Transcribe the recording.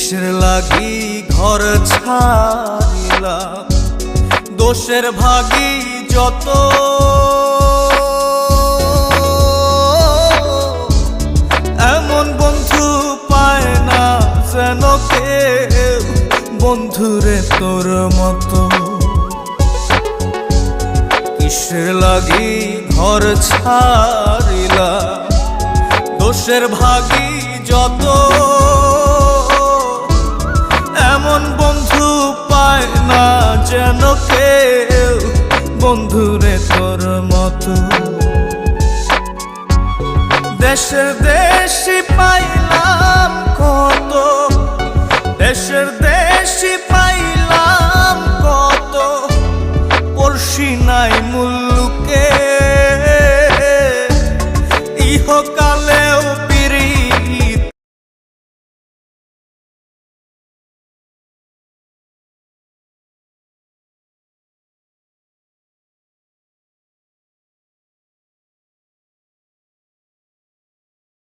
কিসের লাগি ঘর ছাড়িলাম, দোষের ভাগী যত, এমন বন্ধু পায় না যেন কেউ, বন্ধুরে তোর মতো। কিসের লাগি ঘর ছাড়িলাম, দোষের ভাগী যত, এমন বন্ধু পায় না যেন কেউ, বন্ধুরে তোর মতো। দেশের দেশি পাইলাম